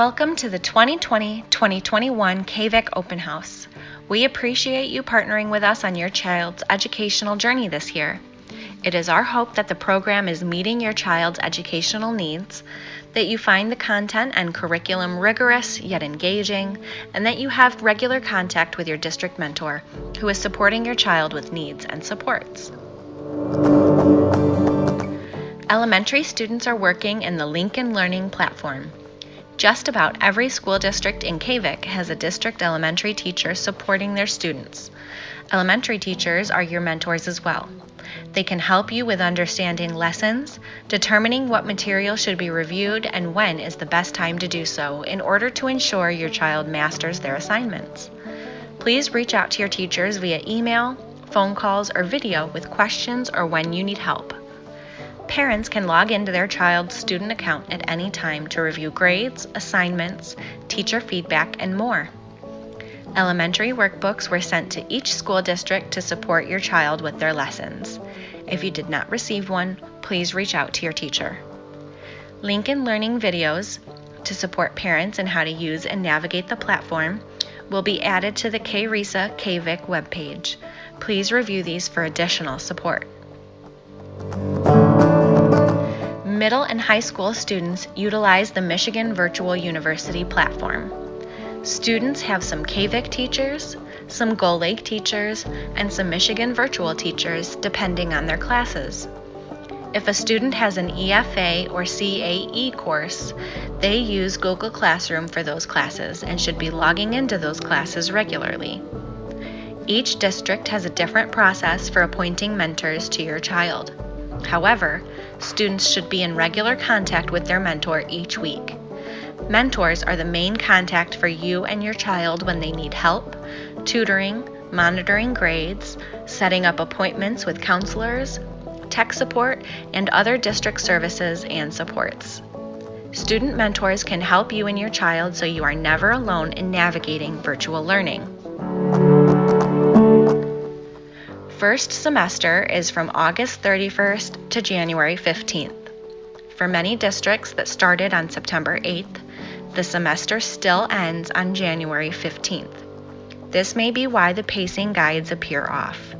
Welcome to the 2020-2021 KVIC Open House. We appreciate you partnering with us on your child's educational journey this year. It is our hope that the program is meeting your child's educational needs, that you find the content and curriculum rigorous yet engaging, and that you have regular contact with your district mentor who is supporting your child with needs and supports. Elementary students are working in the Lincoln Learning Platform. Just about every school district in KVIC has a district elementary teacher supporting their students. Elementary teachers are your mentors as well. They can help you with understanding lessons, determining what material should be reviewed, and when is the best time to do so in order to ensure your child masters their assignments. Please reach out to your teachers via email, phone calls, or video with questions or when you need help. Parents can log into their child's student account at any time to review grades, assignments, teacher feedback, and more. Elementary workbooks were sent to each school district to support your child with their lessons. If you did not receive one, please reach out to your teacher. Lincoln Learning videos to support parents in how to use and navigate the platform will be added to the KVIC KVIC webpage. Please review these for additional support. Middle and high school students utilize the Michigan Virtual University platform. Students have some KVIC teachers, some Gull Lake teachers, and some Michigan virtual teachers depending on their classes. If a student has an EFA or CAE course, they use Google Classroom for those classes and should be logging into those classes regularly. Each district has a different process for appointing mentors to your child. However, students should be in regular contact with their mentor each week. Mentors are the main contact for you and your child when they need help, tutoring, monitoring grades, setting up appointments with counselors, tech support, and other district services and supports. Student mentors can help you and your child so you are never alone in navigating virtual learning. First semester is from August 31st to January 15th. For many districts that started on September 8th, the semester still ends on January 15th. This may be why the pacing guides appear off.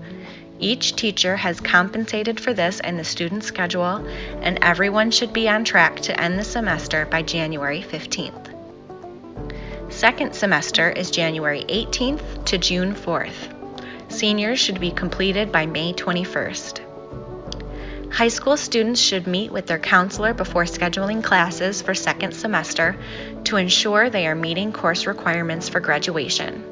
Each teacher has compensated for this in the student schedule, and everyone should be on track to end the semester by January 15th. Second semester is January 18th to June 4th. Seniors should be completed by May 21st. High school students should meet with their counselor before scheduling classes for second semester to ensure they are meeting course requirements for graduation.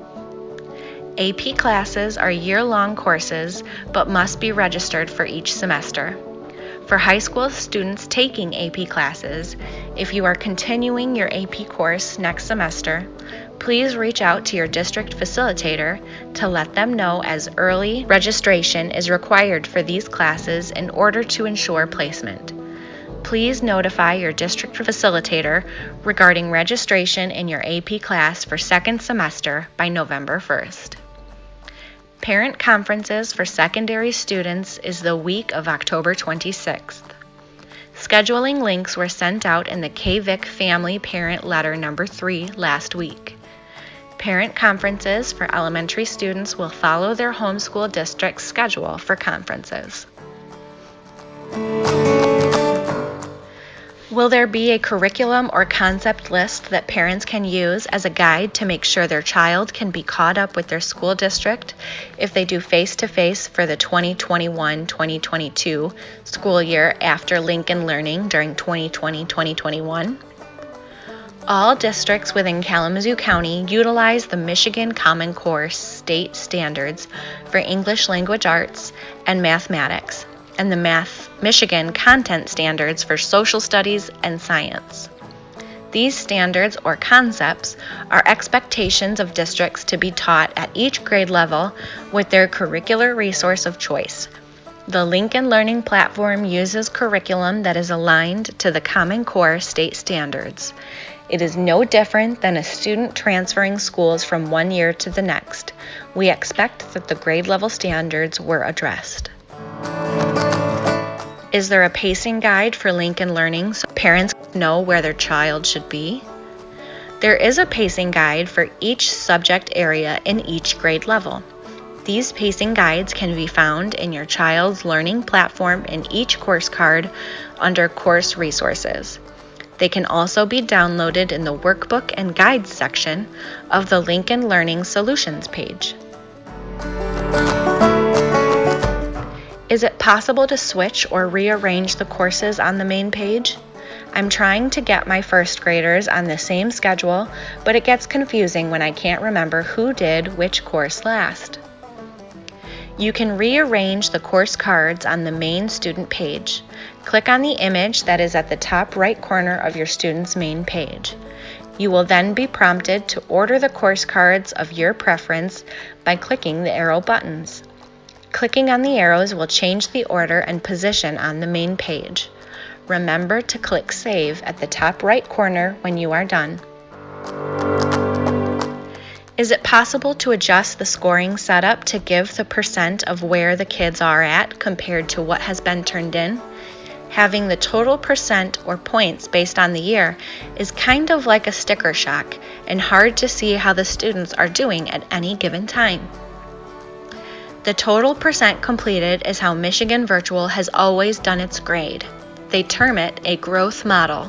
AP classes are year-long courses but must be registered for each semester. For high school students taking AP classes, if you are continuing your AP course next semester, please reach out to your district facilitator to let them know, as early registration is required for these classes in order to ensure placement. Please notify your district facilitator regarding registration in your AP class for second semester by November 1st. Parent conferences for secondary students is the week of October 26th. Scheduling links were sent out in the KVIC Family Parent Letter number 3 last week. Parent conferences for elementary students will follow their homeschool district's schedule for conferences. Will there be a curriculum or concept list that parents can use as a guide to make sure their child can be caught up with their school district if they do face-to-face for the 2021-2022 school year after Lincoln Learning during 2020-2021? All districts within Kalamazoo County utilize the Michigan Common Core state standards for English language arts and mathematics, and the Michigan content standards for social studies and science. These standards or concepts are expectations of districts to be taught at each grade level with their curricular resource of choice. The Lincoln Learning Platform uses curriculum that is aligned to the Common Core state standards. It is no different than a student transferring schools from one year to the next. We expect that the grade level standards were addressed. Is there a pacing guide for Lincoln Learning so parents know where their child should be? There is a pacing guide for each subject area in each grade level. These pacing guides can be found in your child's learning platform in each course card under Course Resources. They can also be downloaded in the Workbook and Guides section of the Lincoln Learning Solutions page. Is it possible to switch or rearrange the courses on the main page? I'm trying to get my first graders on the same schedule, but it gets confusing when I can't remember who did which course last. You can rearrange the course cards on the main student page. Click on the image that is at the top right corner of your student's main page. You will then be prompted to order the course cards of your preference by clicking the arrow buttons. Clicking on the arrows will change the order and position on the main page. Remember to click Save at the top right corner when you are done. Is it possible to adjust the scoring setup to give the percent of where the kids are at compared to what has been turned in? Having the total percent or points based on the year is kind of like a sticker shock and hard to see how the students are doing at any given time. The total percent completed is how Michigan Virtual has always done its grade. They term it a growth model.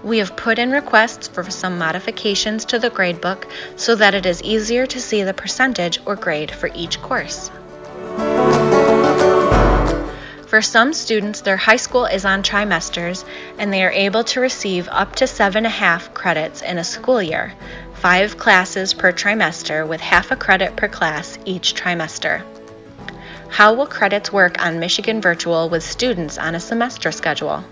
We have put in requests for some modifications to the gradebook so that it is easier to see the percentage or grade for each course. For some students, their high school is on trimesters and they are able to receive up to 7.5 credits in a school year, 5 classes per trimester with half a credit per class each trimester. How will credits work on Michigan Virtual with students on a semester schedule?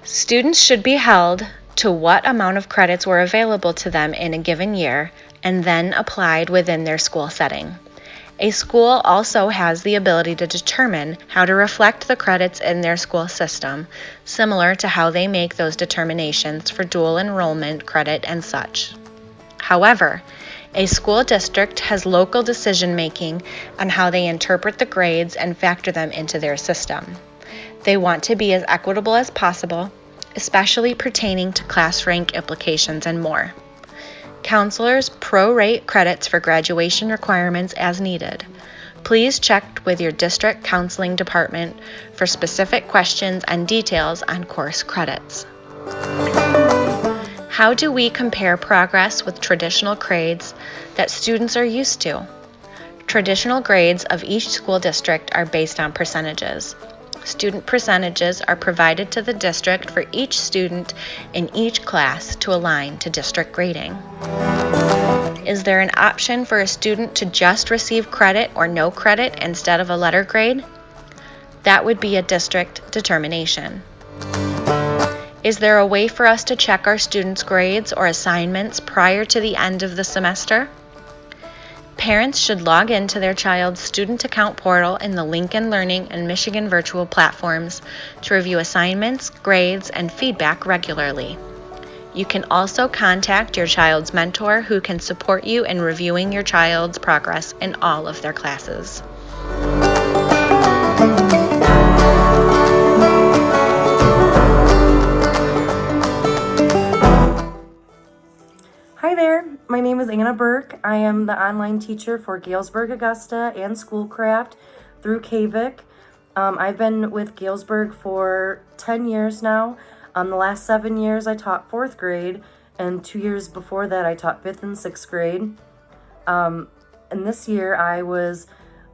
Students should be held to what amount of credits were available to them in a given year and then applied within their school setting. A school also has the ability to determine how to reflect the credits in their school system, similar to how they make those determinations for dual enrollment credit and such. However, a school district has local decision-making on how they interpret the grades and factor them into their system. They want to be as equitable as possible, especially pertaining to class rank implications and more. Counselors prorate credits for graduation requirements as needed. Please check with your district counseling department for specific questions and details on course credits. How do we compare progress with traditional grades that students are used to? Traditional grades of each school district are based on percentages. Student percentages are provided to the district for each student in each class to align to district grading. Is there an option for a student to just receive credit or no credit instead of a letter grade? That would be a district determination. Is there a way for us to check our students' grades or assignments prior to the end of the semester? Parents should log into their child's student account portal in the Lincoln Learning and Michigan Virtual platforms to review assignments, grades, and feedback regularly. You can also contact your child's mentor who can support you in reviewing your child's progress in all of their classes. Hi there, my name is Anna Burke. I am the online teacher for Galesburg, Augusta, and Schoolcraft through KVIC. I've been with Galesburg for 10 years now. The last 7 years I taught 4th grade, and 2 years before that I taught 5th and 6th grade. And this year I was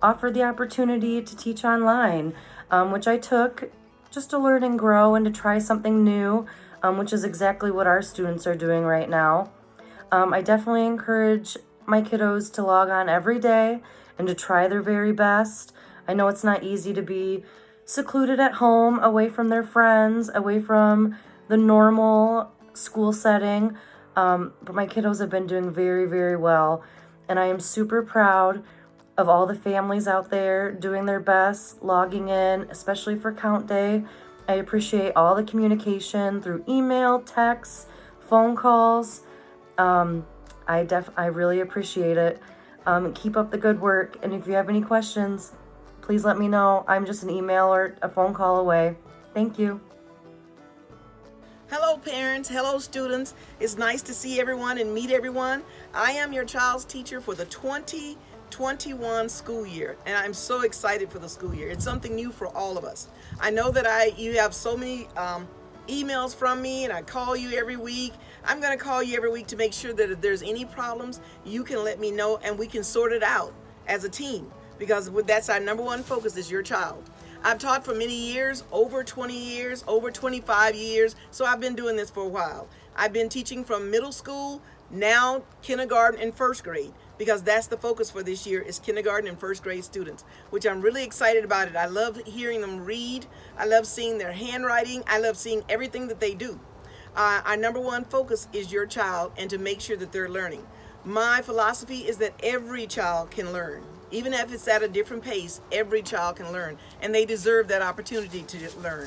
offered the opportunity to teach online, which I took just to learn and grow and to try something new, which is exactly what our students are doing right now. I definitely encourage my kiddos to log on every day and to try their very best. I know it's not easy to be secluded at home, away from their friends, away from the normal school setting, but my kiddos have been doing very, very well, and I am super proud of all the families out there doing their best, logging in, especially for count day. I appreciate all the communication through email, texts, phone calls. I really appreciate it. Keep up the good work, and if you have any questions, please let me know. I'm just an email or a phone call away. Thank you. Hello parents, hello students. It's nice to see everyone and meet everyone. I am your child's teacher for the 2021 school year, and I'm so excited for the school year. It's something new for all of us. I know that you have so many emails from me, and I call you every week. I'm going to call you every week to make sure that if there's any problems, you can let me know and we can sort it out as a team, because that's our number one focus, is your child. I've taught for many years, over 20 years, over 25 years, so I've been doing this for a while. I've been teaching from middle school, now kindergarten and first grade, because that's the focus for this year, is kindergarten and first grade students, which I'm really excited about it. I love hearing them read. I love seeing their handwriting. I love seeing everything that they do. Our number one focus is your child and to make sure that they're learning. My philosophy is that every child can learn. Even if it's at a different pace, every child can learn, and they deserve that opportunity to learn.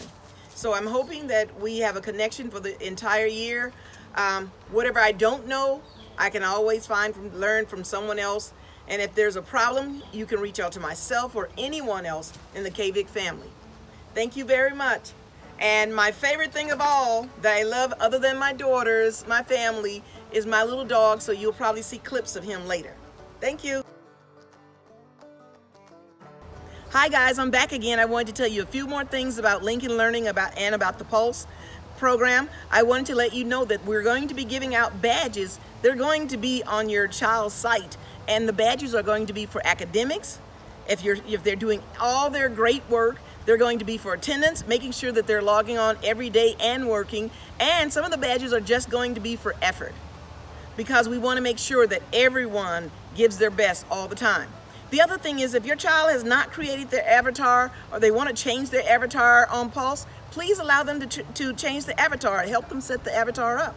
So I'm hoping that we have a connection for the entire year. Whatever I don't know, I can always learn from someone else. And if there's a problem, you can reach out to myself or anyone else in the KVIC family. Thank you very much. And my favorite thing of all that I love, other than my daughters, my family, is my little dog, so you'll probably see clips of him later. Thank you. Hi guys, I'm back again. I wanted to tell you a few more things about Lincoln Learning and about the Pulse program. I wanted to let you know that we're going to be giving out badges. They're going to be on your child's site, and the badges are going to be for academics. If they're doing all their great work, they're going to be for attendance, making sure that they're logging on every day and working, and some of the badges are just going to be for effort, because we want to make sure that everyone gives their best all the time. The other thing is, if your child has not created their avatar, or they want to change their avatar on Pulse, please allow them to change the avatar. Help them set the avatar up.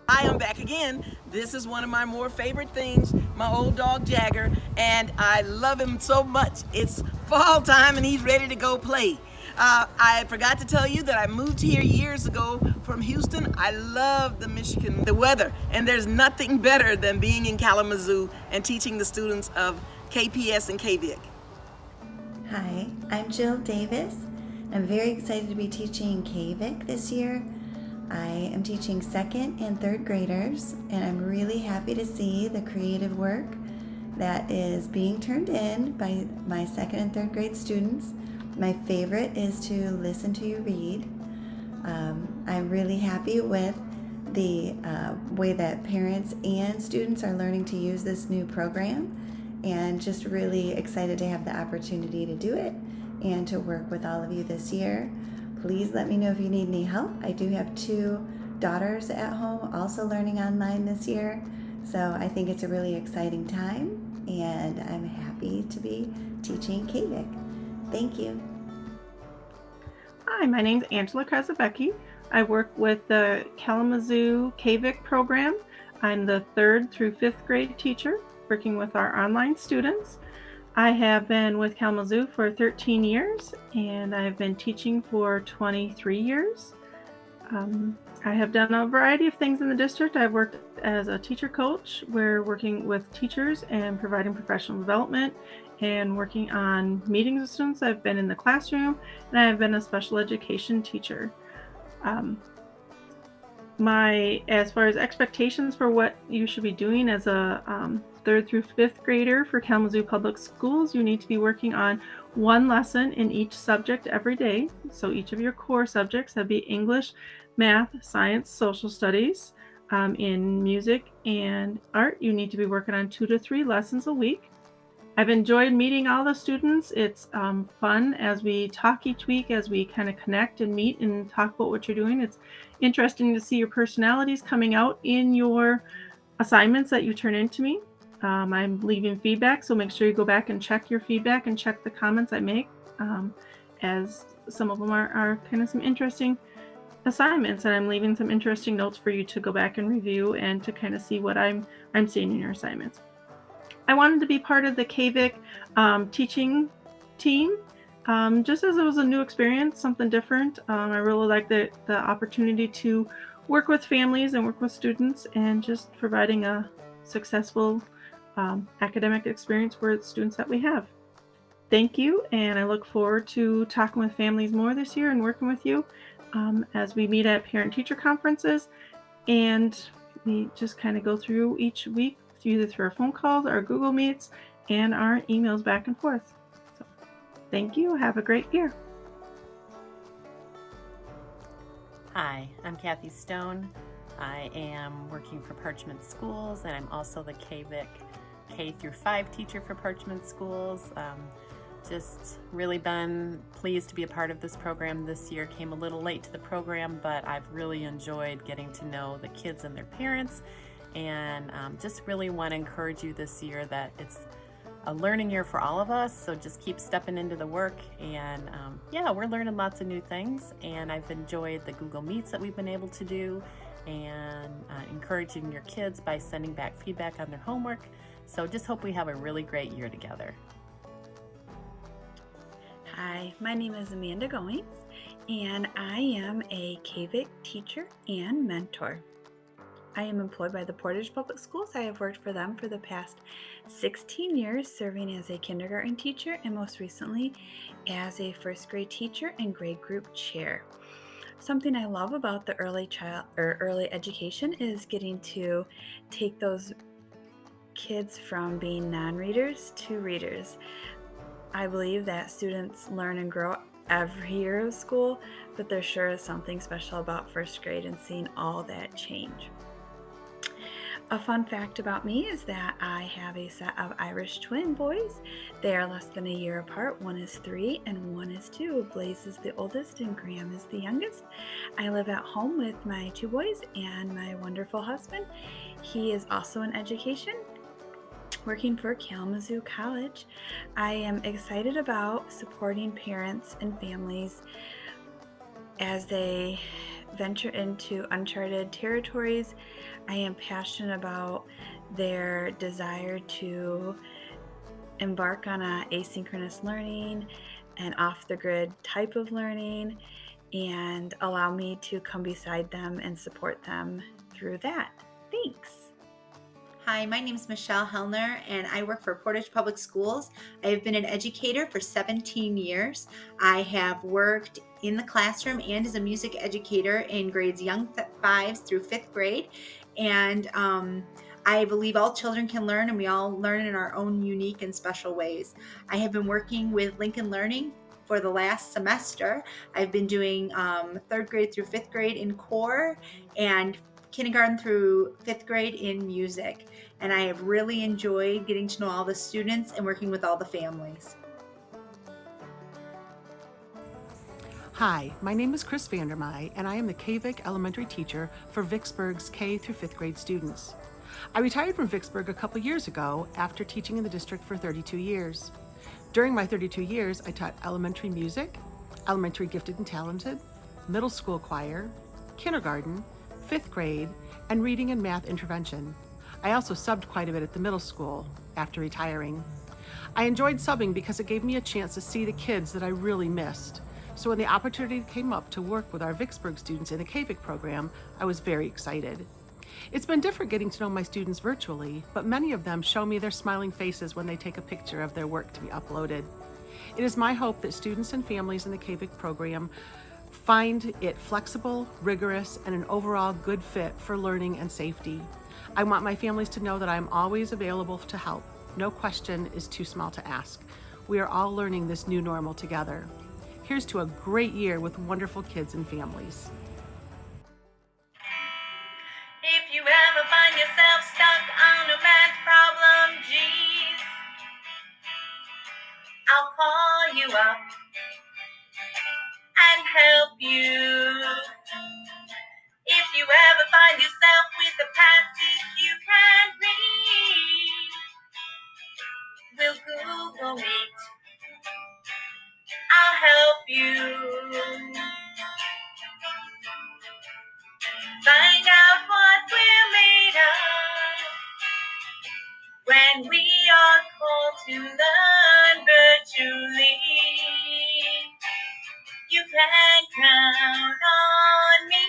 I am back again. This is one of my more favorite things, my old dog Jagger, and I love him so much. It's fall time and he's ready to go play. I forgot to tell you that I moved here years ago from Houston. I love the weather, and there's nothing better than being in Kalamazoo and teaching the students of KPS and KVIC. Hi, I'm Jill Davis. I'm very excited to be teaching KVIC this year. I am teaching second and third graders, and I'm really happy to see the creative work that is being turned in by my second and third grade students. My favorite is to listen to you read. I'm really happy with the way that parents and students are learning to use this new program, and just really excited to have the opportunity to do it and to work with all of you this year. Please let me know if you need any help. I do have 2 daughters at home also learning online this year, so I think it's a really exciting time, and I'm happy to be teaching KVIC. Thank you. Hi, my name's Angela Krasavecki. I work with the Kalamazoo KVIC program. I'm the 3rd through 5th grade teacher working with our online students. I have been with Kalamazoo for 13 years, and I've been teaching for 23 years. I have done a variety of things in the district. I've worked as a teacher coach. We're working with teachers and providing professional development and working on meetings with students. I've been in the classroom, and I've been a special education teacher. As far as expectations for what you should be doing as a 3rd through 5th grader for Kalamazoo Public Schools, you need to be working on 1 lesson in each subject every day. So each of your core subjects, that'd be English, math, science, social studies. In music and art, you need to be working on 2 to 3 lessons a week. I've enjoyed meeting all the students. It's fun as we talk each week, as we kind of connect and meet and talk about what you're doing. It's interesting to see your personalities coming out in your assignments that you turn in to me. I'm leaving feedback, so make sure you go back and check your feedback and check the comments I make, as some of them are kind of some interesting assignments, and I'm leaving some interesting notes for you to go back and review and to kind of see what I'm seeing in your assignments. I wanted to be part of the KVIC teaching team, just as it was a new experience, something different. I really like the opportunity to work with families and work with students, and just providing a successful academic experience for the students that we have. thank you, and I look forward to talking with families more this year and working with you as we meet at parent-teacher conferences, and we just kind of go through each week, either through our phone calls, our Google Meets, and our emails back and forth. So, thank you. Have a great year. Hi, I'm Cathy Stone. I am working for Parchment Schools, and I'm also the KVIC K-5 teacher for Parchment Schools. Just really been pleased to be a part of this program this year. Came a little late to the program, but I've really enjoyed getting to know the kids and their parents, and just really want to encourage you this year that it's a learning year for all of us, so just keep stepping into the work, and yeah, we're learning lots of new things, and I've enjoyed the Google Meets that we've been able to do, and encouraging your kids by sending back feedback on their homework. So just hope we have a really great year together. Hi, my name is Amanda Goings, and I am a KVIC teacher and mentor. I am employed by the Portage Public Schools. I have worked for them for the past 16 years, serving as a kindergarten teacher and most recently as a first grade teacher and grade group chair. Something I love about the early education is getting to take those kids from being non-readers to readers. I believe that students learn and grow every year of school, but there sure is something special about first grade and seeing all that change. A fun fact about me is that I have a set of Irish twin boys. They are less than a year apart. One is 3 and one is 2. Blaze is the oldest and Graham is the youngest. I live at home with my 2 boys and my wonderful husband. He is also in education, working for Kalamazoo College. I am excited about supporting parents and families as they venture into uncharted territories. I am passionate about their desire to embark on an asynchronous learning and off-the-grid type of learning, and allow me to come beside them and support them through that. Thanks. Hi, my name is Michelle Hellner, and I work for Portage Public Schools. I have been an educator for 17 years. I have worked in the classroom and as a music educator in grades young 5s through 5th grade. And I believe all children can learn, and we all learn in our own unique and special ways. I have been working with Lincoln Learning for the last semester. I've been doing 3rd grade through 5th grade in core and kindergarten through 5th grade in music. And I have really enjoyed getting to know all the students and working with all the families. Hi, my name is Chris Vandermeij, and I am the KVIC elementary teacher for Vicksburg's K through 5th grade students. I retired from Vicksburg a couple years ago after teaching in the district for 32 years. During my 32 years, I taught elementary music, elementary gifted and talented, middle school choir, kindergarten, 5th grade, and reading and math intervention. I also subbed quite a bit at the middle school after retiring. I enjoyed subbing because it gave me a chance to see the kids that I really missed. So when the opportunity came up to work with our Vicksburg students in the KVIC program, I was very excited. It's been different getting to know my students virtually, but many of them show me their smiling faces when they take a picture of their work to be uploaded. It is my hope that students and families in the KVIC program find it flexible, rigorous, and an overall good fit for learning and safety. I want my families to know that I am always available to help. No question is too small to ask. We are all learning this new normal together. Here's to a great year with wonderful kids and families. If you ever find yourself stuck on a math problem, geez, I'll call you up and help you. If you ever find yourself with a passage you can't read, we'll Google Meet. I'll help you. Find out what we're made of when we are called to learn virtually. You can count on me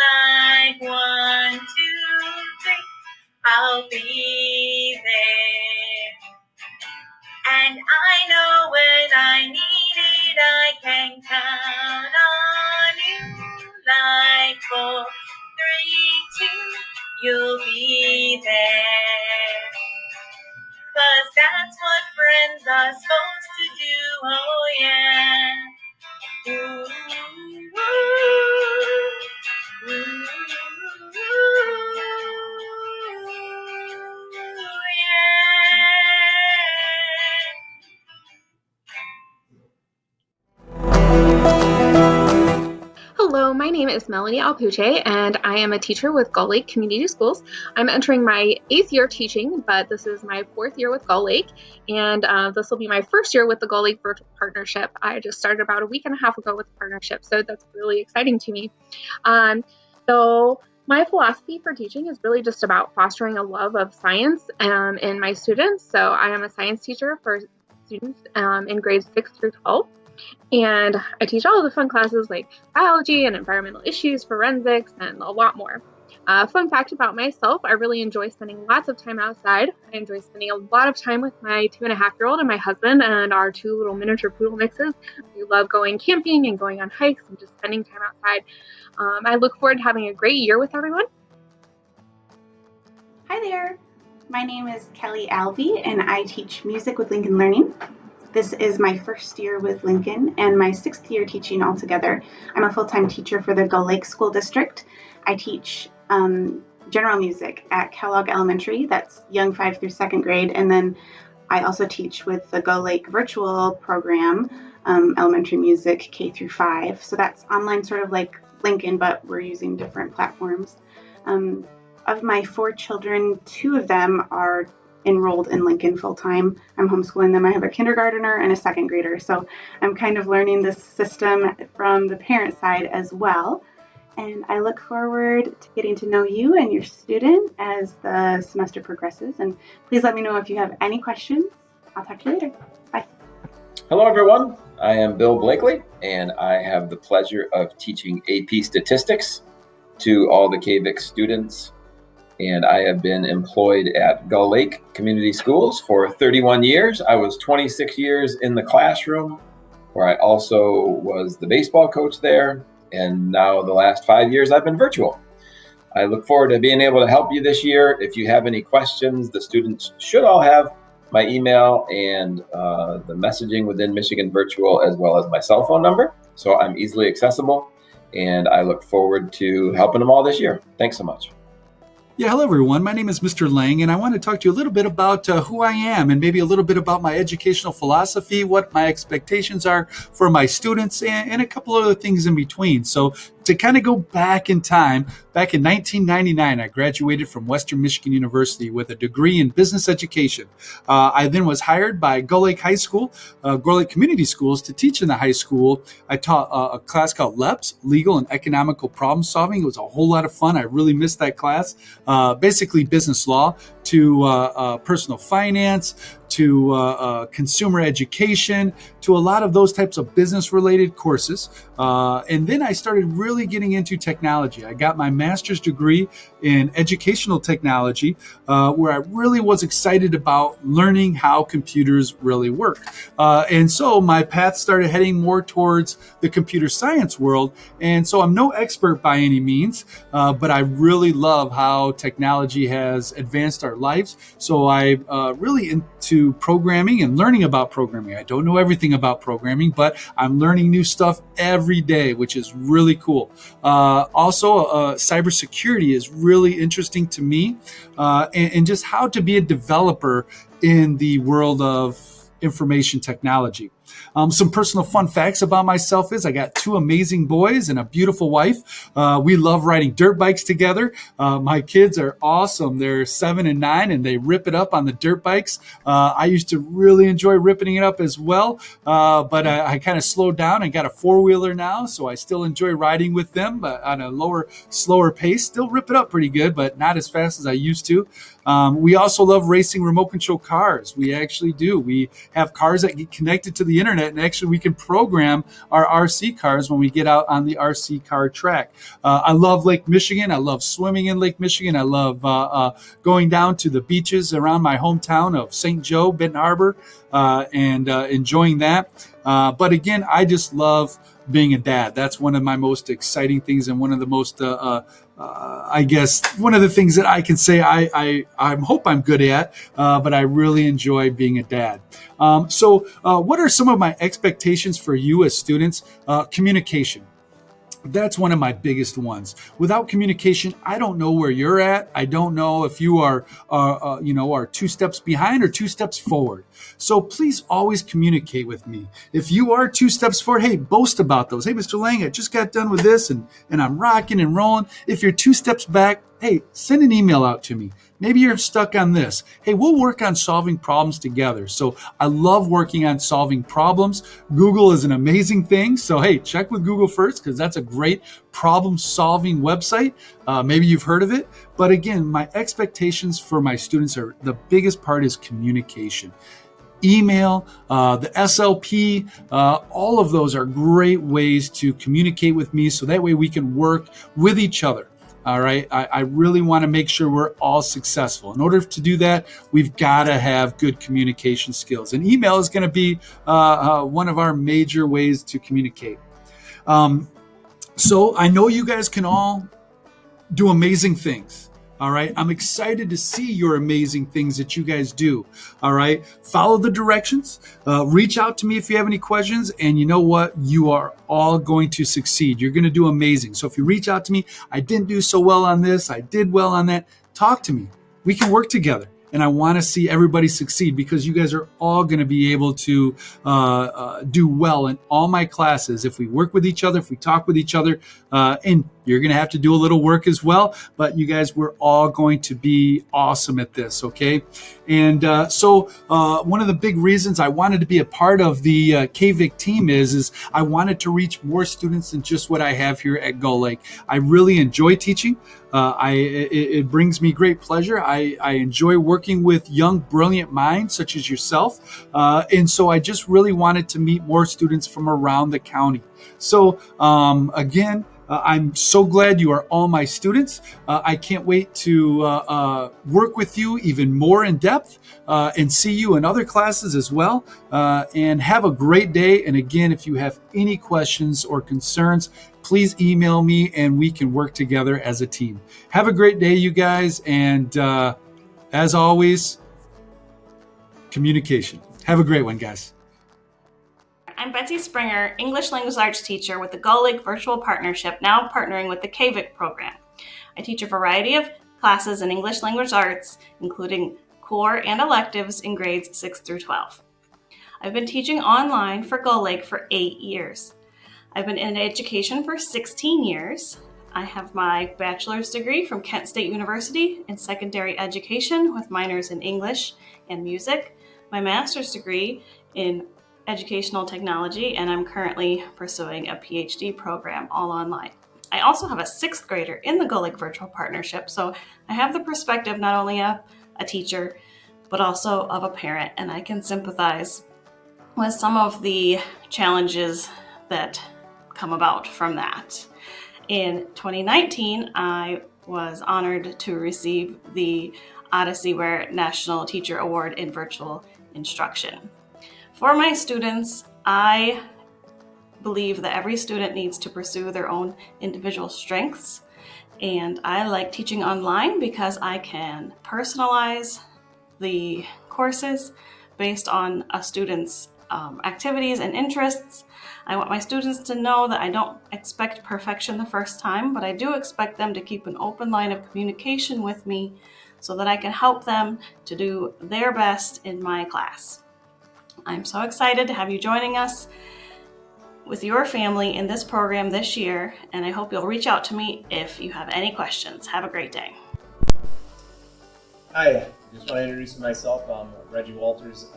like 1, 2, 3. I'll be there, and I know where friends are supposed to do. Oh yeah. Ooh, ooh, ooh, Hello, my name is Melanie Alpuche, and I am a teacher with Gull Lake Community Schools. I'm entering my 8th year teaching, but this is my 4th year with Gull Lake, and this will be my first year with the Gull Lake Virtual Partnership. I just started about a week and a half ago with the partnership, so that's really exciting to me. So my philosophy for teaching is really just about fostering a love of science in my students. So I am a science teacher for students in grades 6 through 12. And I teach all of the fun classes like biology and environmental issues, forensics, and a lot more. Fun fact about myself, I really enjoy spending lots of time outside. I enjoy spending a lot of time with my 2.5-year-old and my husband and our 2 little miniature poodle mixes. We love going camping and going on hikes and just spending time outside. I look forward to having a great year with everyone. Hi there, my name is Kelly Alvey and I teach music with Lincoln Learning. This is my first year with Lincoln and my 6th year teaching altogether. I'm a full-time teacher for the Gull Lake School District. I teach general music at Kellogg Elementary, that's young 5 through 2nd grade, and then I also teach with the Gull Lake virtual program, elementary music K through 5. So that's online, sort of like Lincoln, but we're using different platforms. Of my 4 children, 2 of them are enrolled in Lincoln full-time. I'm homeschooling them. I have a kindergartner and a 2nd grader. So I'm kind of learning this system from the parent side as well. And I look forward to getting to know you and your student as the semester progresses. And please let me know if you have any questions. I'll talk to you later. Bye. Hello, everyone. I am Bill Blakely, and I have the pleasure of teaching AP Statistics to all the KVIC students. And I have been employed at Gull Lake Community Schools for 31 years. I was 26 years in the classroom, where I also was the baseball coach there. And now the last 5 years, I've been virtual. I look forward to being able to help you this year. If you have any questions, the students should all have my email and the messaging within Michigan Virtual, as well as my cell phone number. So I'm easily accessible, and I look forward to helping them all this year. Thanks so much. Yeah, hello everyone. My name is Mr. Lang, and I want to talk to you a little bit about who I am and maybe a little bit about my educational philosophy, what my expectations are for my students, and a couple other things in between. So to kind of go back in time, back in 1999, I graduated from Western Michigan University with a degree in business education. I then was hired by Gull Lake High School, Gull Lake Community Schools, to teach in the high school. I taught a class called LEPS, Legal and Economical Problem Solving. It was a whole lot of fun. I really missed that class. Basically business law to personal finance, to consumer education, to a lot of those types of business-related courses. And then I started really getting into technology. I got my master's degree in educational technology, where I really was excited about learning how computers really work. And so my path started heading more towards the computer science world. And so I'm no expert by any means, but I really love how technology has advanced our lives. So I'm really into programming and learning about programming. I don't know everything about programming, but I'm learning new stuff every day, which is really cool. Also, cybersecurity is really interesting to me, and just how to be a developer in the world of information technology. Some personal fun facts about myself is I got 2 amazing boys and a beautiful wife. We love riding dirt bikes together. My kids are awesome. They're 7 and 9 and they rip it up on the dirt bikes. I used to really enjoy ripping it up as well, but I kind of slowed down and got a 4-wheeler now, so I still enjoy riding with them, but on a lower, slower pace. Still rip it up pretty good, but not as fast as I used to. We also love racing remote control cars. We actually do. We have cars that get connected to the internet, and actually we can program our RC cars when we get out on the RC car track. I love Lake Michigan. I love swimming in Lake Michigan. I love going down to the beaches around my hometown of St. Joe, Benton Harbor, and enjoying that. But again, I just love being a dad. That's one of my most exciting things and one of the most I guess one of the things that I can say I hope I'm good at, but I really enjoy being a dad. So what are some of my expectations for you as students? Communication. That's one of my biggest ones. Without communication, I don't know where you're at. I don't know if you are 2 steps behind or 2 steps forward. So please always communicate with me. If you are 2 steps forward, hey, boast about those. Hey, Mr. Lang, I just got done with this and I'm rocking and rolling. If you're 2 steps back, hey, send an email out to me. Maybe you're stuck on this. Hey, we'll work on solving problems together. So I love working on solving problems. Google is an amazing thing. So hey, check with Google first, because that's a great problem solving website. Maybe you've heard of it. But again, my expectations for my students are the biggest part is communication. Email, the SLP, all of those are great ways to communicate with me, so that way we can work with each other. All right. I really want to make sure we're all successful. In order to do that, we've got to have good communication skills. And email is going to be one of our major ways to communicate. So I know you guys can all do amazing things. All right. I'm excited to see your amazing things that you guys do. All right. Follow the directions. Reach out to me if you have any questions. And you know what? You are all going to succeed. You're going to do amazing. So if you reach out to me, I didn't do so well on this, I did well on that, talk to me. We can work together. And I want to see everybody succeed, because you guys are all going to be able to do well in all my classes if we work with each other, if we talk with each other. And you're going to have to do a little work as well. But you guys, we're all going to be awesome at this, okay? And so one of the big reasons I wanted to be a part of the KVIC team is I wanted to reach more students than just what I have here at Gull Lake. I really enjoy teaching. It brings me great pleasure. I enjoy working with young, brilliant minds such as yourself. And so I just really wanted to meet more students from around the county. So again, I'm so glad you are all my students. I can't wait to work with you even more in depth and see you in other classes as well. And have a great day. And again, if you have any questions or concerns, please email me and we can work together as a team. Have a great day, you guys. And as always, communication. Have a great one, guys. I'm Betsy Springer, English Language Arts teacher with the Gull Lake Virtual Partnership, now partnering with the KVIC program. I teach a variety of classes in English Language Arts, including core and electives in grades 6 through 12. I've been teaching online for Gull Lake for 8 years. I've been in education for 16 years. I have my bachelor's degree from Kent State University in secondary education with minors in English and music, my master's degree in educational technology, and I'm currently pursuing a PhD program all online. I also have a 6th grader in the Gull Lake Virtual Partnership, so I have the perspective not only of a teacher, but also of a parent, and I can sympathize with some of the challenges that come about from that. In 2019, I was honored to receive the Odyssey Ware National Teacher Award in Virtual Instruction. For my students, I believe that every student needs to pursue their own individual strengths, and I like teaching online because I can personalize the courses based on a student's activities and interests. I want my students to know that I don't expect perfection the first time, but I do expect them to keep an open line of communication with me so that I can help them to do their best in my class. I'm so excited to have you joining us with your family in this program this year, and I hope you'll reach out to me if you have any questions. Have a great day. Hi, I just want to introduce myself. I'm Reggie Walters,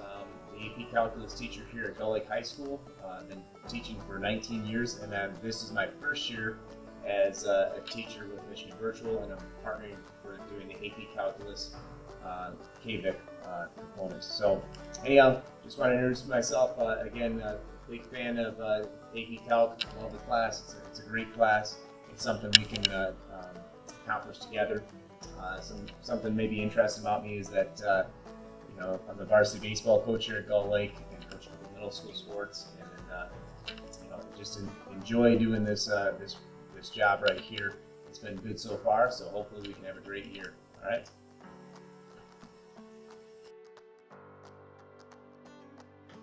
the AP Calculus teacher here at Gull Lake High School. I've been teaching for 19 years, and this is my first year as a teacher with Michigan Virtual, and I'm partnering for doing the AP Calculus KVIC components. So anyhow, just want to introduce myself. Again, big fan of AP Calc. Love the class. It's a great class. It's something we can accomplish together. Something maybe interesting about me is that I'm the varsity baseball coach here at Gull Lake and coach for the middle school sports, and just enjoy doing this job right here. it's been good so far, so hopefully we can have a great year. All right.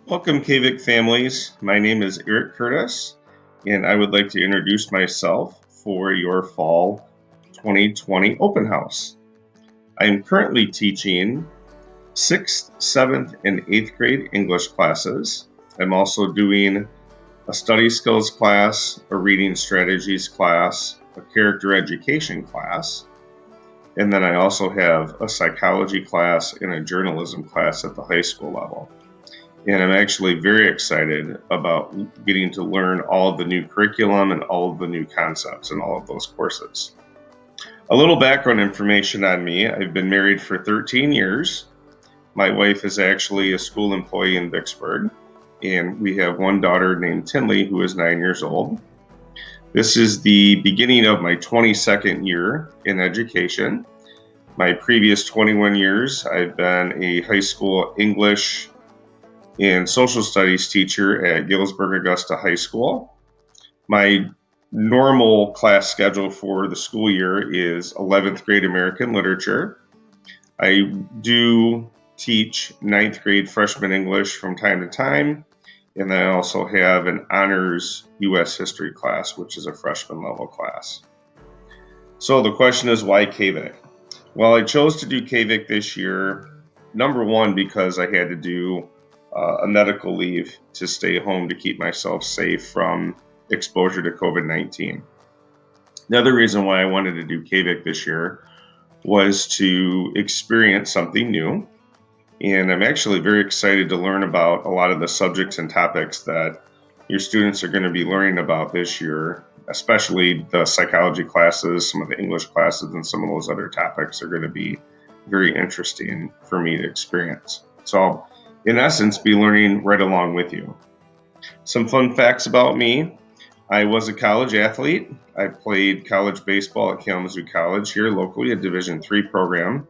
Welcome, KVIC families. My name is Eric Curtis, and I would like to introduce myself for your Fall 2020 Open House. I am currently teaching 6th, 7th, and 8th grade English classes. I'm also doing a study skills class, a reading strategies class, a character education class, and then I also have a psychology class and a journalism class at the high school level. And I'm actually very excited about getting to learn all of the new curriculum and all of the new concepts in all of those courses. A little background information on me. I've been married for 13 years. My wife is actually a school employee in Vicksburg, and we have one daughter named Tinley who is 9 years old. This is the beginning of my 22nd year in education. My previous 21 years, I've been a high school English and social studies teacher at Galesburg Augusta High School. My normal class schedule for the school year is 11th grade American Literature. I do teach 9th grade freshman English from time to time, and I also have an honors U.S. history class, which is a freshman level class. So the question is, why KVIC? Well, I chose to do KVIC this year, number one, because I had to do a medical leave to stay home to keep myself safe from exposure to COVID-19. The other reason why I wanted to do KVIC this year was to experience something new. And I'm actually very excited to learn about a lot of the subjects and topics that your students are going to be learning about this year, especially the psychology classes, some of the English classes, and some of those other topics are going to be very interesting for me to experience. So in essence, be learning right along with you. Some fun facts about me. I was a college athlete. I played college baseball at Kalamazoo College here locally, a Division III program.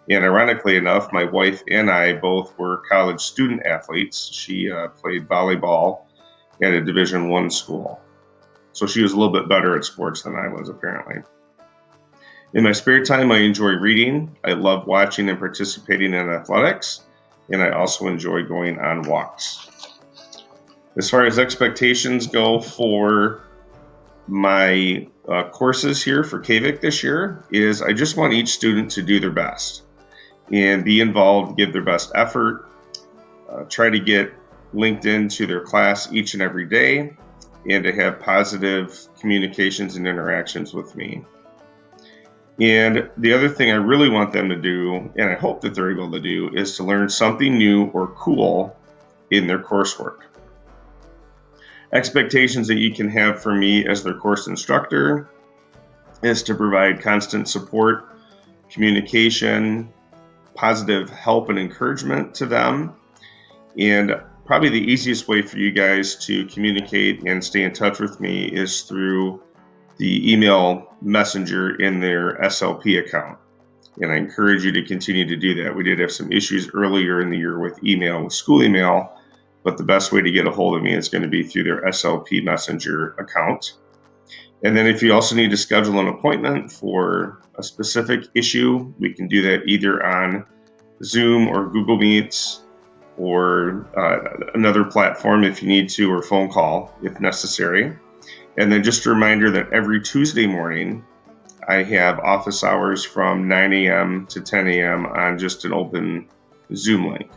And ironically enough, my wife and I both were college student athletes. She played volleyball at a Division I school. So she was a little bit better at sports than I was, apparently. In my spare time, I enjoy reading. I love watching and participating in athletics. And I also enjoy going on walks. As far as expectations go for my courses here for KVIC this year, is I just want each student to do their best and be involved, give their best effort, try to get linked into their class each and every day, and to have positive communications and interactions with me. And the other thing I really want them to do, and I hope that they're able to do, is to learn something new or cool in their coursework. Expectations that you can have for me as their course instructor is to provide constant support, communication, positive help and encouragement to them. And probably the easiest way for you guys to communicate and stay in touch with me is through the email messenger in their SLP account. And I encourage you to continue to do that. We did have some issues earlier in the year with email, with school email, but the best way to get a hold of me is going to be through their SLP messenger account. And then if you also need to schedule an appointment for a specific issue, we can do that either on Zoom or Google Meets or another platform if you need to, or phone call if necessary. And then just a reminder that every Tuesday morning, I have office hours from 9 a.m. to 10 a.m. on just an open Zoom link.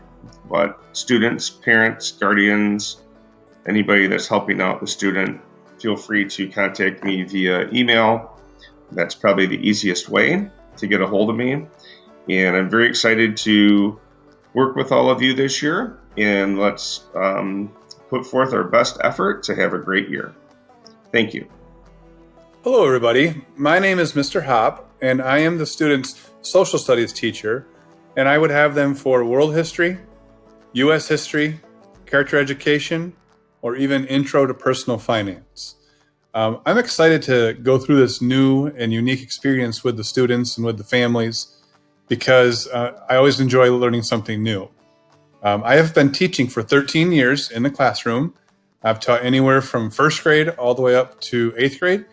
But students, parents, guardians, anybody that's helping out the student, feel free to contact me via email. That's probably the easiest way to get a hold of me. And I'm very excited to work with all of you this year. And let's put forth our best effort to have a great year. Thank you. Hello, everybody. My name is Mr. Hopp, and I am the students' social studies teacher, and I would have them for world history, U.S. history, character education, or even intro to personal finance. I'm excited to go through this new and unique experience with the students and with the families because I always enjoy learning something new. I have been teaching for 13 years in the classroom. I've taught anywhere from first grade all the way up to 8th grade.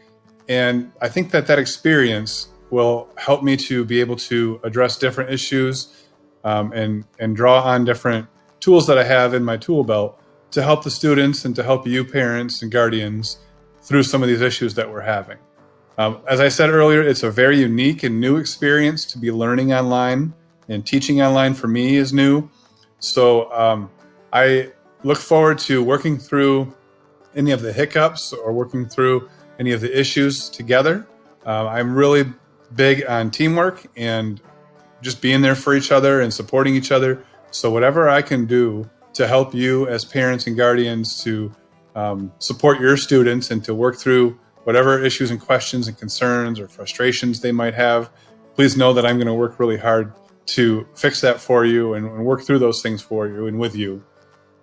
And I think that experience will help me to be able to address different issues and draw on different tools that I have in my tool belt to help the students and to help you parents and guardians through some of these issues that we're having. As I said earlier, it's a very unique and new experience to be learning online, and teaching online for me is new. So I look forward to working through any of the hiccups or working through any of the issues together. I'm really big on teamwork and just being there for each other and supporting each other. So whatever I can do to help you as parents and guardians to support your students and to work through whatever issues and questions and concerns or frustrations they might have, please know that I'm going to work really hard to fix that for you and work through those things for you and with you.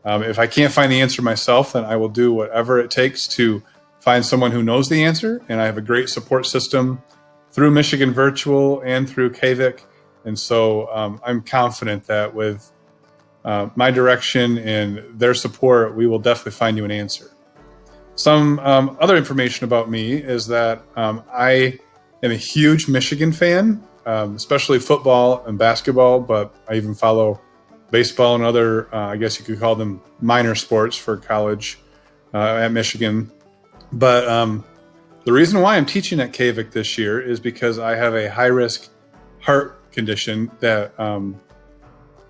If I can't find the answer myself, then I will do whatever it takes to find someone who knows the answer. And I have a great support system through Michigan Virtual and through KVIC. And so I'm confident that with my direction and their support, we will definitely find you an answer. Some other information about me is that I am a huge Michigan fan, especially football and basketball, but I even follow baseball and other, I guess you could call them minor sports for college at Michigan. But the reason why I'm teaching at KVIC this year is because I have a high-risk heart condition that kind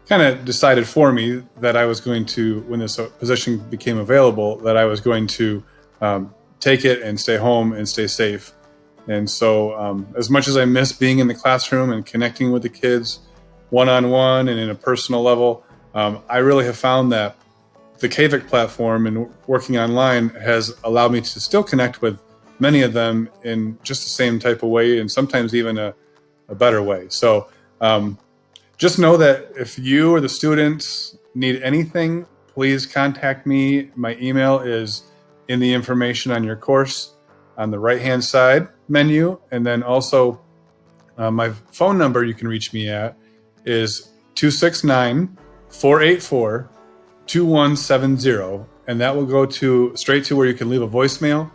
of decided for me that I was going to, when this position became available, that I was going to take it and stay home and stay safe. And so as much as I miss being in the classroom and connecting with the kids one-on-one and in a personal level, I really have found that the KVIC platform and working online has allowed me to still connect with many of them in just the same type of way, and sometimes even a better way. So just know that if you or the students need anything, please contact me. My email is in the information on your course on the right-hand side menu. And then also my phone number you can reach me at is 269-484-2170. And that will go straight to where you can leave a voicemail.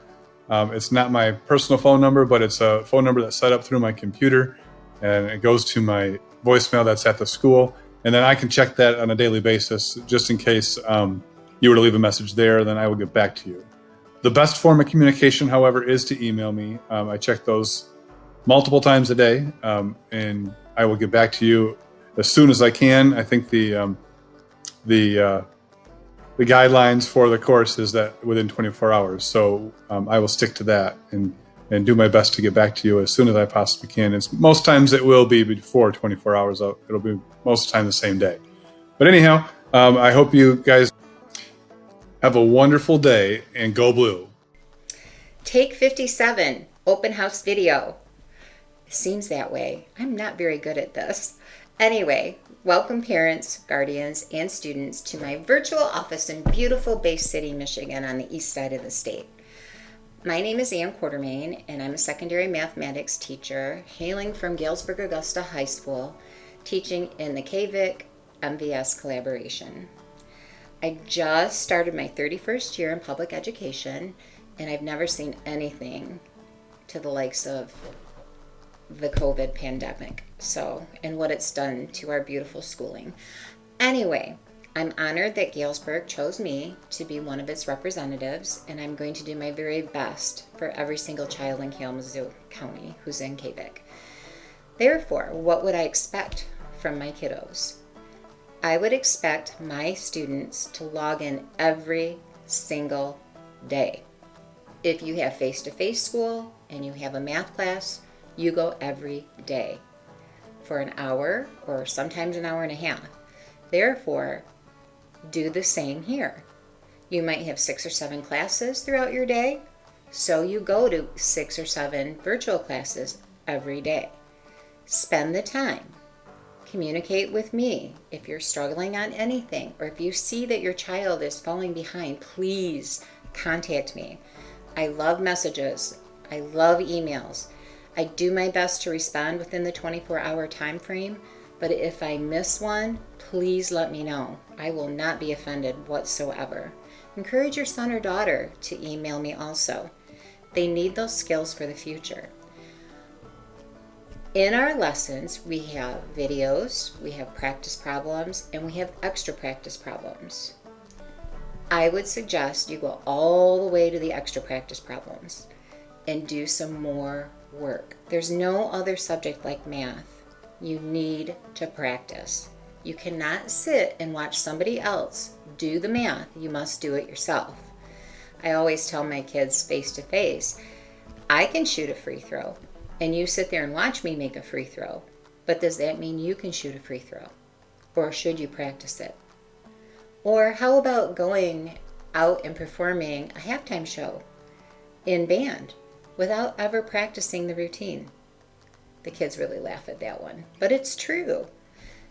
It's not my personal phone number, but it's a phone number that's set up through my computer, and it goes to my voicemail that's at the school. And then I can check that on a daily basis, just in case you were to leave a message there, then I will get back to you. The best form of communication, however, is to email me. I check those multiple times a day, and I will get back to you as soon as I can. I think the guidelines for the course is that within 24 hours. So I will stick to that and do my best to get back to you as soon as I possibly can. Most times it will be before 24 hours. It'll be most of the time the same day. But anyhow, I hope you guys have a wonderful day, and go blue. Take 57, open house video. It seems that way. I'm not very good at this. Anyway, welcome parents, guardians, and students to my virtual office in beautiful Bay City, Michigan on the east side of the state. My name is Quartermaine, and I'm a secondary mathematics teacher hailing from Galesburg Augusta High School, teaching in the KVIC MVS collaboration. I just started my 31st year in public education, and I've never seen anything to the likes of the COVID pandemic, and what it's done to our beautiful schooling. Anyway, I'm honored that Galesburg chose me to be one of its representatives, and I'm going to do my very best for every single child in Kalamazoo County who's in KVIC. Therefore, what would I expect from my kiddos? I would expect my students to log in every single day. If you have face-to-face school and you have a math class, you go every day for an hour or sometimes an hour and a half. Therefore, do the same here. You might have 6 or 7 classes throughout your day, so you go to 6 or 7 virtual classes every day. Spend the time. Communicate with me if you're struggling on anything, or if you see that your child is falling behind, please contact me. I love messages. I love emails. I do my best to respond within the 24-hour time frame, but if I miss one, please let me know. I will not be offended whatsoever. Encourage your son or daughter to email me also. They need those skills for the future. In our lessons, we have videos, we have practice problems, and we have extra practice problems. I would suggest you go all the way to the extra practice problems and do some more work. There's no other subject like math. You need to practice. You cannot sit and watch somebody else do the math. You must do it yourself. I always tell my kids face to face, I can shoot a free throw, and you sit there and watch me make a free throw. But does that mean you can shoot a free throw? Or should you practice it? Or how about going out and performing a halftime show in band without ever practicing the routine? The kids really laugh at that one, but it's true.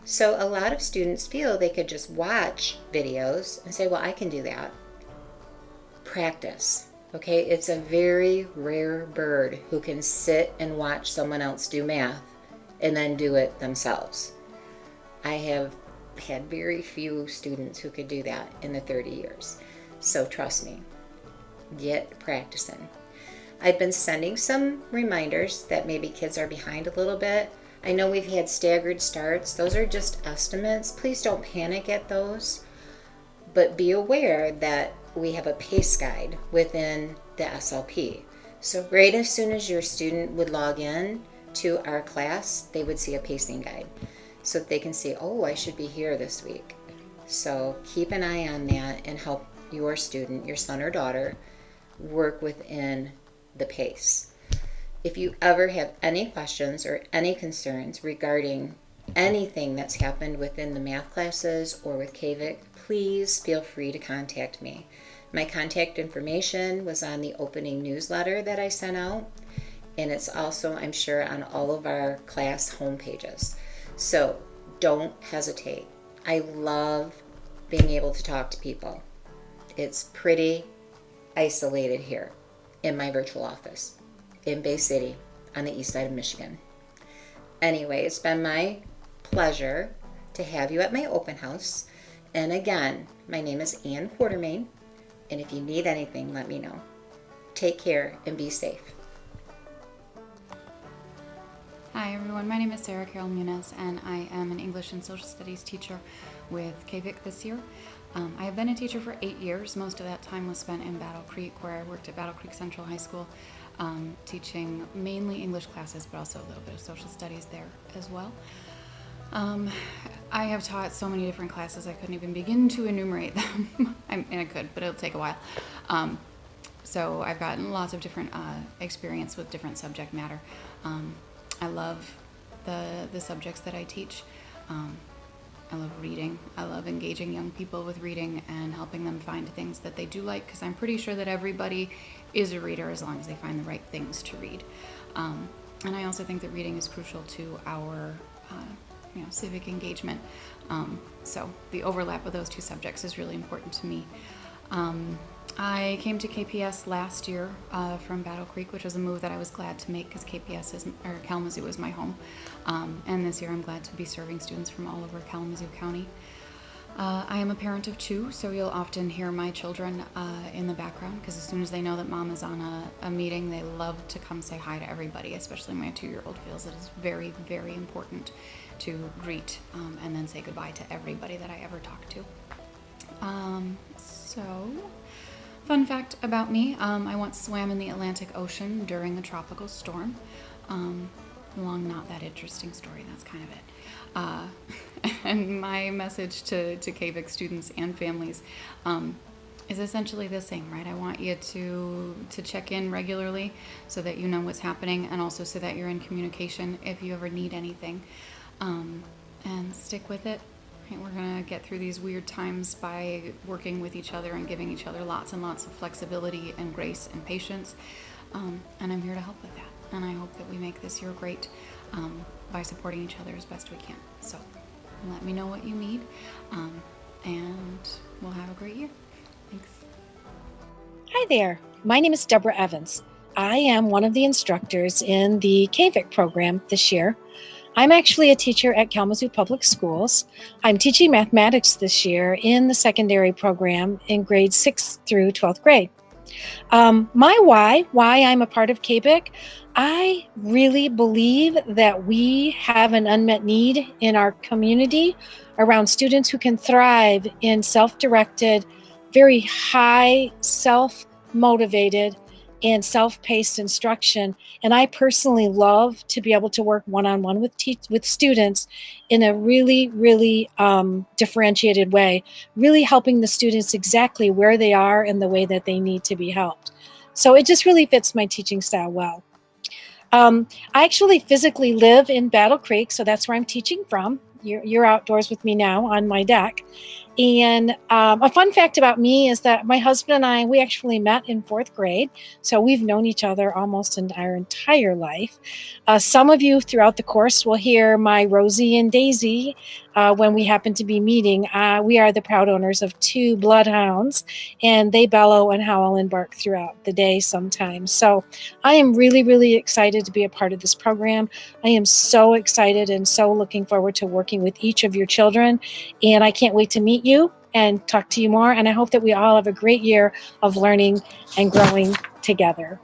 So a lot of students feel they could just watch videos and say, well, I can do that. Practice. Okay, it's a very rare bird who can sit and watch someone else do math and then do it themselves. I have had very few students who could do that in the 30 years. So trust me, get practicing. I've been sending some reminders that maybe kids are behind a little bit. I know we've had staggered starts. Those are just estimates. Please don't panic at those, but be aware that we have a pace guide within the SLP. So right as soon as your student would log in to our class, they would see a pacing guide so that they can see, oh, I should be here this week. So keep an eye on that and help your student, your son or daughter, work within the pace. If you ever have any questions or any concerns regarding anything that's happened within the math classes or with KVIC, please feel free to contact me. My contact information was on the opening newsletter that I sent out, and it's also, I'm sure, on all of our class homepages. So don't hesitate. I love being able to talk to people. It's pretty isolated here in my virtual office in Bay City on the east side of Michigan. Anyway, it's been my pleasure to have you at my open house. And again, my name is Ann Quartermaine, and if you need anything, let me know. Take care and be safe. Hi everyone, my name is Sarah Carol Munz, and I am an English and Social Studies teacher with KVIC this year. I have been a teacher for 8 years. Most of that time was spent in Battle Creek, where I worked at Battle Creek Central High School, teaching mainly English classes, but also a little bit of social studies there as well. I have taught so many different classes I couldn't even begin to enumerate them. And I could, but it'll take a while. So I've gotten lots of different experience with different subject matter. I love the subjects that I teach. I love reading. I love engaging young people with reading and helping them find things that they do like, because I'm pretty sure that everybody is a reader as long as they find the right things to read. And I also think that reading is crucial to our civic engagement. So the overlap of those two subjects is really important to me. I came to KPS last year from Battle Creek, which was a move that I was glad to make because Kalamazoo is my home. And this year I'm glad to be serving students from all over Kalamazoo County. I am a parent of 2, so you'll often hear my children in the background, because as soon as they know that mom is on a meeting, they love to come say hi to everybody, especially my 2-year-old feels it is very, very important to greet and then say goodbye to everybody that I ever talk to. Fun fact about me, I once swam in the Atlantic Ocean during a tropical storm. Long, not that interesting story, that's kind of it. And my message to KVIC students and families is essentially the same, right? I want you to check in regularly so that you know what's happening, and also so that you're in communication if you ever need anything. And stick with it. Right? We're going to get through these weird times by working with each other and giving each other lots and lots of flexibility and grace and patience. And I'm here to help with that. And I hope that we make this year great by supporting each other as best we can. So let me know what you need, and we'll have a great year. Thanks. Hi there. My name is Deborah Evans. I am one of the instructors in the KVIC program this year. I'm actually a teacher at Kalamazoo Public Schools. I'm teaching mathematics this year in the secondary program in grades 6th through 12th grade. My why I'm a part of KVIC, I really believe that we have an unmet need in our community around students who can thrive in self-directed, very high self-motivated and self-paced instruction. And I personally love to be able to work one-on-one with students in a really, really differentiated way, really helping the students exactly where they are and the way that they need to be helped. So it just really fits my teaching style well. I actually physically live in Battle Creek, so that's where I'm teaching from. You're outdoors with me now on my deck. And a fun fact about me is that my husband and I, we actually met in 4th grade. So we've known each other almost in our entire life. Some of you throughout the course will hear my Rosie and Daisy when we happen to be meeting. We are the proud owners of 2 bloodhounds, and they bellow and howl and bark throughout the day sometimes. So I am really, really excited to be a part of this program. I am so excited and so looking forward to working with each of your children. And I can't wait to meet you and talk to you more. And I hope that we all have a great year of learning and growing together.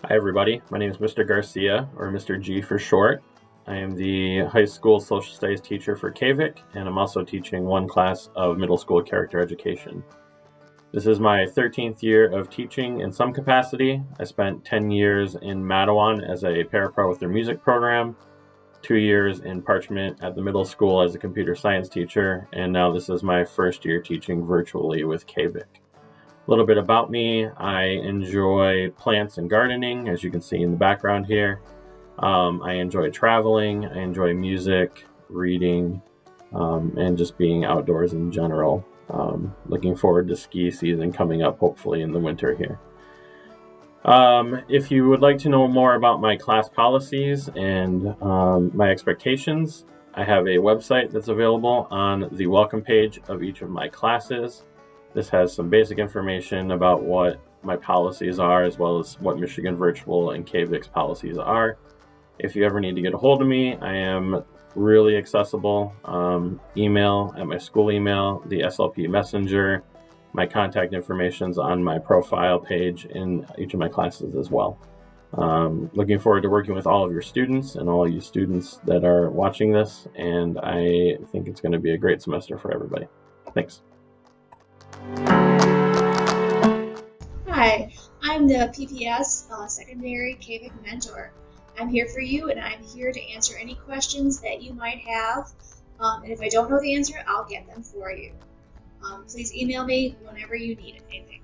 Hi, everybody. My name is Mr. Garcia, or Mr. G for short. I am the high school social studies teacher for KVIC, and I'm also teaching 1 class of middle school character education. This is my 13th year of teaching in some capacity. I spent 10 years in Mattawan as a parapro with their music program, 2 years in Parchment at the middle school as a computer science teacher, and now this is my first year teaching virtually with KVIC. A little bit about me: I enjoy plants and gardening, as you can see in the background here. I enjoy traveling, I enjoy music, reading, and just being outdoors in general. Looking forward to ski season coming up, hopefully in the winter here. If you would like to know more about my class policies and my expectations, I have a website that's available on the welcome page of each of my classes. This has some basic information about what my policies are, as well as what Michigan Virtual and KVIC's policies are. If you ever need to get a hold of me, I am really accessible. Email at my school email, the SLP Messenger. My contact information is on my profile page in each of my classes as well. Looking forward to working with all of your students and all you students that are watching this, and I think it's going to be a great semester for everybody. Thanks. Hi, I'm the PPS Secondary KVIC Mentor. I'm here for you, and I'm here to answer any questions that you might have. And if I don't know the answer, I'll get them for you. Please email me whenever you need anything.